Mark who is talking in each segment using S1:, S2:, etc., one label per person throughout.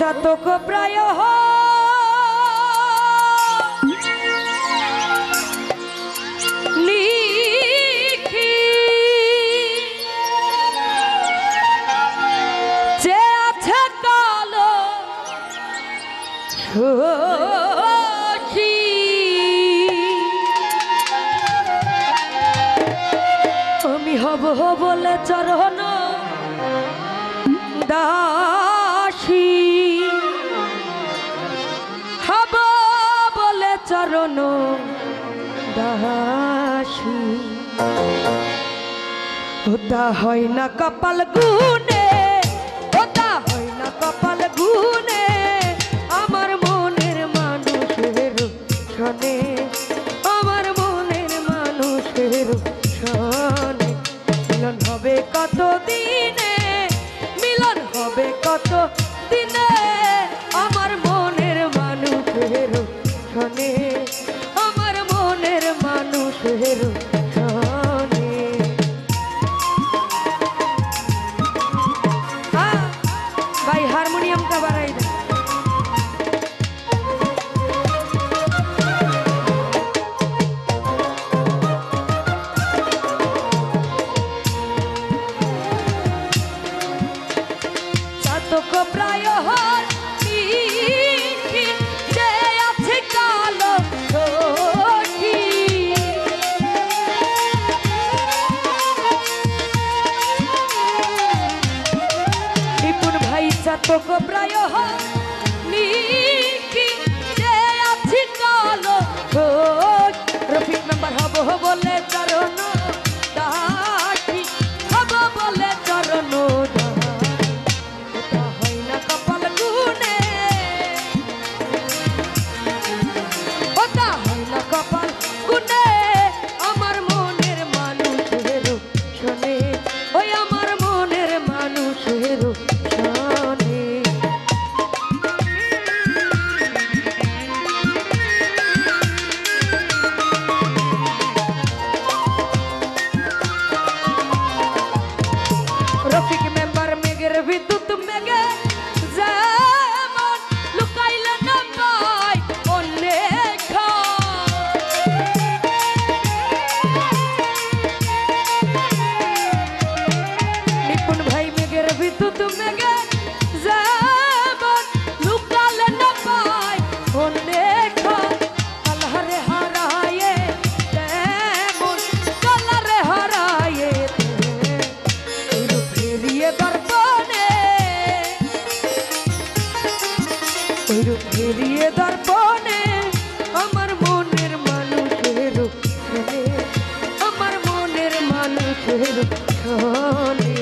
S1: চাতক প্রায় লিখি যে আছে কালো সখী আমি হব বলে চরণ দাসী হব বলে চরণ দাসী ওটা হয় না কপাল গুনে ওটা হয় না কপাল গুনে আমার মনের মানুষের শোনে আমার মনের মানুষের শোনে মিলন হবে কত দিনে মিলন হবে কত দিনে আমার মনের মানুষের শোনে আমার মনের মানুষের শোনে ভাই হারমোনিয়ামটা বাড়াই দেন চাতক প্রায় লিখি যে আছে কালো সখী নিপুণ ভাই চাতক প্রায় লিখি যে আছে কালো রফিক মেম্বার হব বলে চরণ দাসী হব বলে চরণ রফিক মেম্বার মেঘের বিদ্যুৎ মেঘে যেমন লুকাইলে না পাই অনেক নিপুণ ভাই মেঘের বিদ্যুৎ মেঘে যেমন লুকালে না পাই অনেক কালারে হারায়ে তেমন কালারে হারায়ে ফিরিয়ে দর্পণে আমার মনের মানুষের শোনে আমার মনের মানুষের শোনে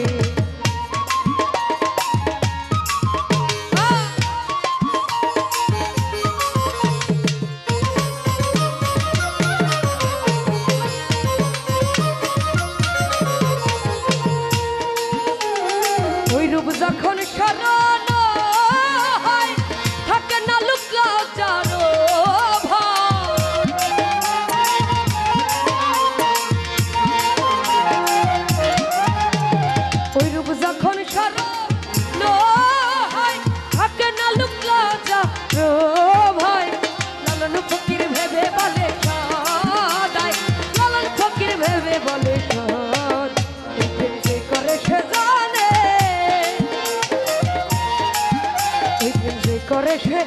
S1: ওই রূপ যখন শরণ থাকে না লুকা চারো ওই রূপ যখন শরণ থাকে না লুকা চারো ভাই লালন ফকির ভেবে বলে সদাই লালন ফকির ভেবে বলে সদ যে করে সে জানে করে সে